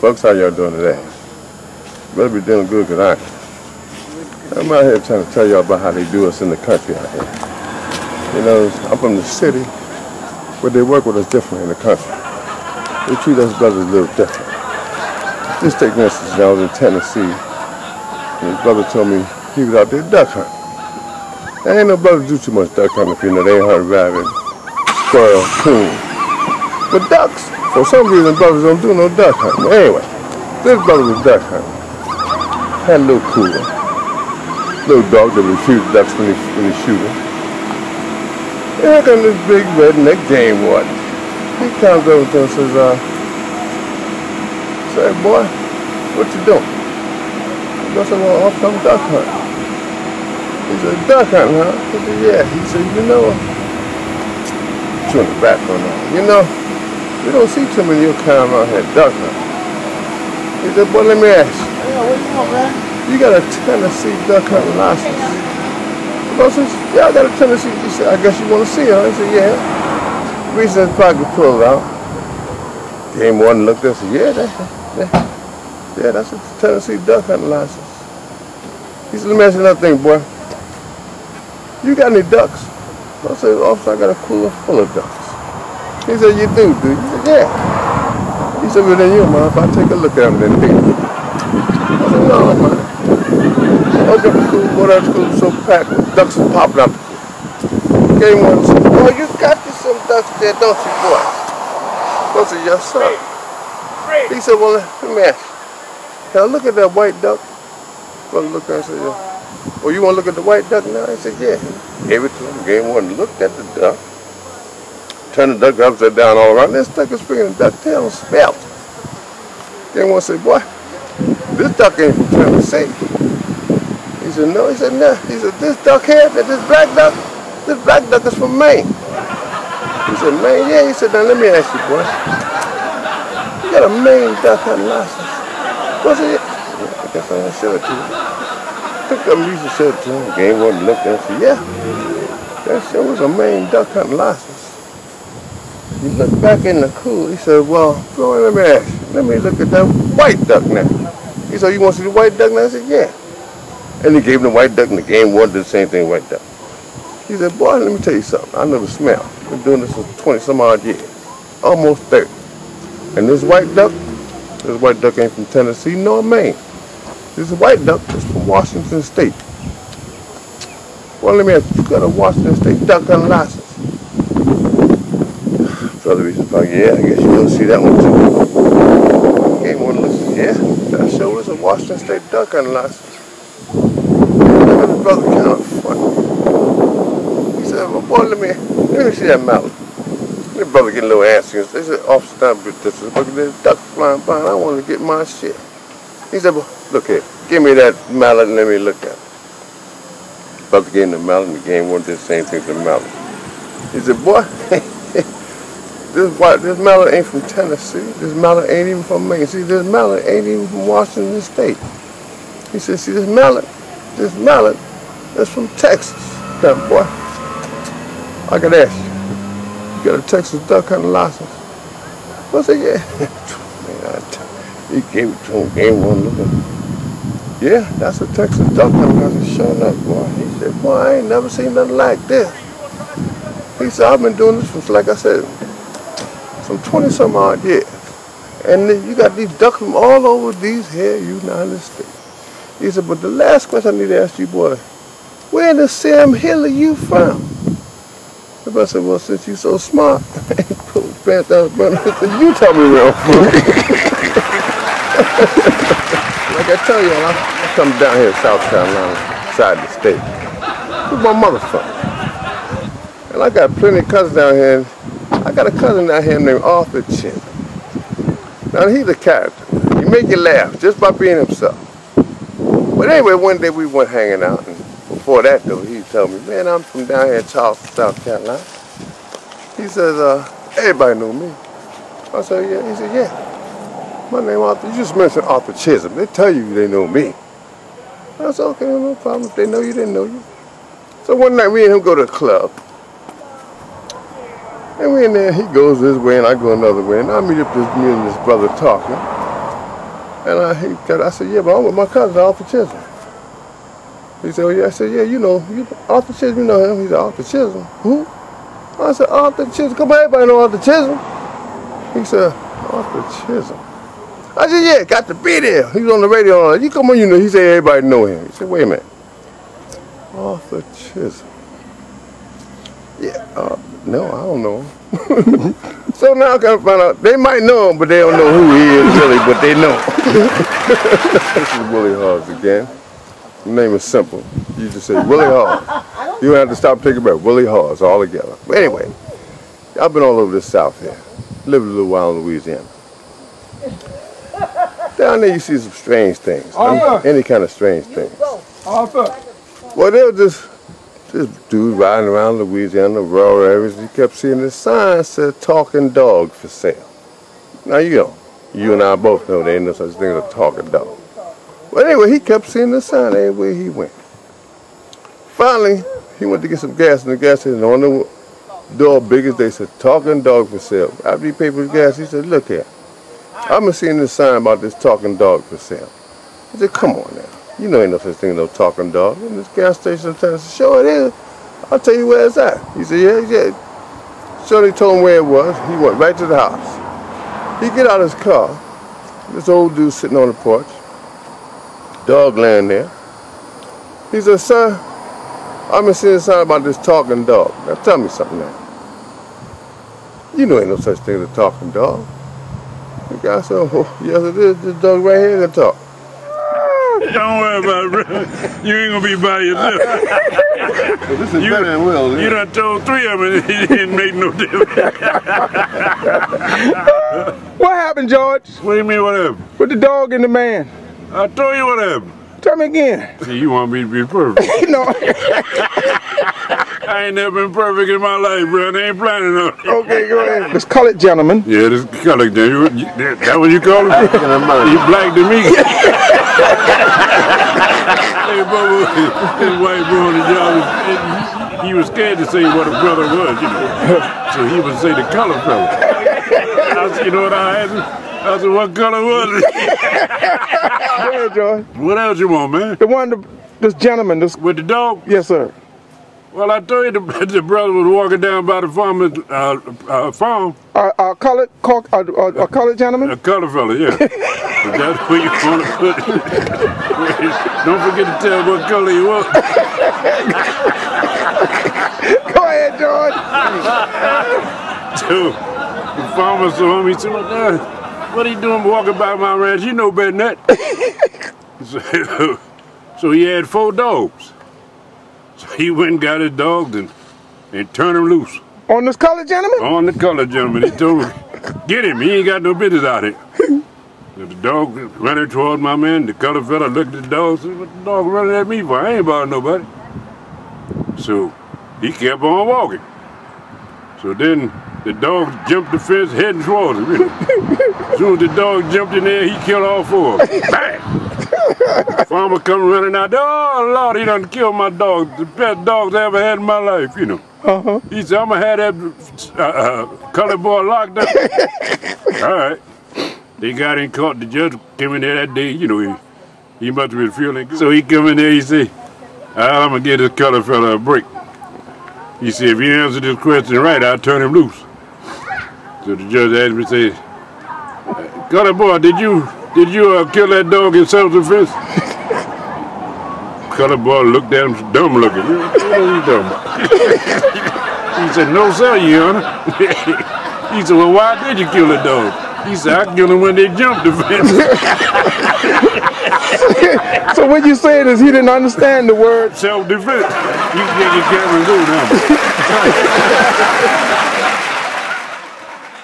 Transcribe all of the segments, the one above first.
Folks, how y'all doing today? Better be doing good, cause I'm out here trying to tell y'all about how they do us in the country out here. You know, I'm from the city, but they work with us different in the country. They treat us brothers a little different. Just take for instance, I was in Tennessee, and his brother told me he was out there duck hunting. There ain't no brother do too much duck hunting if you know they ain't hunting rabbit, squirrel, coon. But ducks, for some reason, brothers don't do no duck hunting. But anyway, this brother was duck hunting. Had a little cooler. Little dog that refused ducks when he shoot them. And here comes this big redneck game warden. He comes over to him and says, say, boy, what you doing? I said, well, I'm duck hunting. He said, duck hunting, huh? He said, yeah. He said, you know, chewing the background on. You know, you don't see too many of your kind out here duck hunting. He said, boy, let me ask you. Yeah, what you want, man? You got a Tennessee duck hunting license? I said, yeah, I got a Tennessee. He said, I guess you want to see it, huh? I said, yeah. Reached in his pocket, pulled it out. Game warden looked at it and said, yeah, that's a Tennessee duck hunting license. He said, let me ask you another thing, boy. You got any ducks? I said, officer, I got a cooler full of ducks. He said, you do you? He said, yeah. He said, well, then you mind if I take a look at them then, do you? I said, no, man. Okay, cool, boy, that's cool, so packed. Ducks is popping up. Game warden said, boy, you got you some ducks there, don't you, boy? I said, yes, sir. He said, well, let me ask you. Can I look at that white duck? Brother looked at it and said, yeah. Well, you want to look at the white duck now? He said, yeah. Gave it to him. Game warden looked at the duck. Turned the duck upside down all around. This duck is freaking duck tail spelt. Game warden said, boy, this duck ain't from Tennessee. He said, no. He said, no. He said, this duck here, this black duck is from Maine. He said, Maine? Yeah. He said, now let me ask you, boy. You got a Maine duck hunting license? I said, yeah. I guess I'm going to show it to you. Picked up music and showed it to him. Game warden looked at it and said, yeah. That sure was a Maine duck hunting license. He looked back in the cool. He said, well, boy, let me ask you. Let me look at that white duck now. He said, you want to see the white duck now? I said, yeah. And he gave him the white duck, and the game warden did the same thing, white duck. He said, boy, let me tell you something. I never smelled. I've been doing this for 20-some odd years. Almost 30. And this white duck ain't from Tennessee nor Maine. This white duck is from Washington State. Well, let me ask you, you got a Washington State duck hunting license? Brother reads his pocket, yeah, I guess you will see that one too. Game warden looks, yeah, that sure is a Washington State duck hunting license. Brother kind of funny. He said, well, boy, let me see that mallard. The brother getting a little antsy. They said, officer, down a bit distance. Look at this duck flying by. I want to get my shit. He said, well, look here. Give me that mallard and let me look at it. Brother gave him the mallard and the game warden did the same thing to the mallard. He said, boy, this mallard ain't from Tennessee. This mallard ain't even from Maine. See, this mallard ain't even from Washington State. He said, see, this mallard is from Texas. Now, boy, I could ask you. You got a Texas duck hunting license? I said, yeah. He gave it to him, game warden looking. Yeah, that's a Texas duck hunting license. Sure enough, boy. He said, boy, I ain't never seen nothing like this. He said, I've been doing this for, like I said, some 20-some odd years. And you got these ducks from all over these here United States. He said, but the last question I need to ask you, boy, where in the Sam Hill are you from? The brother said, well, since you so smart, pull his pants down, you tell me where I'm from. Like I tell you, I come down here in South Carolina, side of the state. Where's my mother from? And I got plenty of cousins down here. I got a cousin down here named Arthur Chin. Now, he's a character. He make you laugh just by being himself. But anyway, one day we went hanging out, and before that, though, he told me, man, I'm from down here in Charleston, South Carolina. He says, everybody know me. I said, yeah. He said, yeah. My name Arthur. You just mentioned Arthur Chisholm. They tell you they know me. I said, okay, no problem. If they know you, they know you. So one night, me and him go to the club. And we in there, he goes this way and I go another way. And I meet up this me and this brother talking. And I said, yeah, but I'm with my cousin, Arthur Chisholm. He said, oh yeah. I said, yeah, you know, Arthur Chisholm, you know him. He said, Arthur Chisholm? Who? I said, Arthur Chisholm. Come on, everybody know Arthur Chisholm. He said, Arthur Chisholm. I said, yeah, got to be there. He was on the radio. You come on, you know. He said, everybody know him. He said, wait a minute. Arthur Chisholm. Yeah, no, I don't know him. So now I gotta find out. They might know him, but they don't know who he is really, but they know him. This is Willie Hawes again. The name is simple. You just say Willie Hawes. You don't have to stop thinking about Willie Hawes all together. But anyway, I've been all over the South here. Lived a little while in Louisiana. Down there you see some strange things. Any kind of strange things. Well, there was this dude riding around Louisiana, rural areas. He kept seeing this sign that said talking dog for sale. Now you and I both know there ain't no such thing as a talking dog. But anyway, he kept seeing this sign everywhere he went. Finally, he went to get some gas in the gas station. On the door big as they said, talking dog for sale. After he paid for his gas, he said, look here. I've been seeing this sign about this talking dog for sale. He said, come on now. You know ain't no such thing as no talking dog. In this gas station, I said, sure it is. I'll tell you where it's at. He said, yeah. Shorty told him where it was. He went right to the house. He get out of his car. This old dude sitting on the porch. Dog laying there. He said, sir, I've been seeing a sign about this talking dog. Now tell me something now. You know ain't no such thing as a talking dog. The guy said, oh, yes it is. This dog right here can talk. Don't worry about it, bro. You ain't gonna be by yourself. Well, this is better than Will. You done told 3 of them and it didn't make no difference. What happened, George? What do you mean what happened? With the dog and the man? I told you what happened. Tell me again. See, you want me to be perfect. No. I ain't never been perfect in my life, bro. They ain't planning on it. Okay, go ahead. This colored gentleman. Yeah, this colored gentleman. That what you call him? You black to me. Hey, brother, his white boy on the job, he was scared to say what a brother was, you know. So he would say the color fella. You know what I asked him? I said, what color was it? Go ahead, George. What else you want, man? The one, this gentleman. With the dog? Yes, sir. Well, I told you the brother was walking down by the farmer's farm. A colored gentleman? A color fella, yeah. That's where you want to put it. Don't forget to tell what color he was. Go ahead, George. So the farmer saw him. He said, well, what are you doing walking by my ranch? You know better than that. So he had 4 dogs. So he went and got his dogs and turned him loose. On this colored gentleman? On the colored gentleman. He told him, get him. He ain't got no business out here. So the dog running toward my man. The colored fella looked at the dog and said, what the dog running at me for? I ain't bothering nobody. So he kept on walking. So then the dog jumped the fence heading towards him. You know. As soon as the dog jumped in there, he killed all 4 of them. Bang! Farmer come running out. Oh, Lord, he done killed my dog. The best dogs I ever had in my life, you know. He said, I'm going to have that colored boy locked up. All right. They got him caught. The judge came in there that day. You know, he must have been feeling good. So he come in there, he said, I'm going to give this colored fella a break. He said, if you answer this question right, I'll turn him loose. So the judge asked me, say, colored boy, did you kill that dog in self-defense? Colored boy looked at him, dumb looking. What are you talking about? He said, no, sir, Your Honor. He said, well, why did you kill the dog? He said, I killed him when they jumped the fence. So what you saying is he didn't understand the word self-defense. You can get your camera and go now.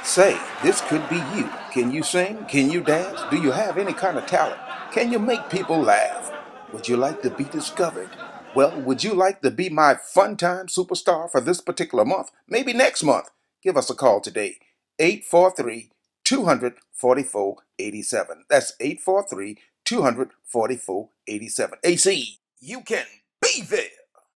Say, this could be you. Can you sing? Can you dance? Do you have any kind of talent? Can you make people laugh? Would you like to be discovered? Well, would you like to be my fun time superstar for this particular month? Maybe next month. Give us a call today. 843-244-87. That's 843-244-87. AC, you can be there.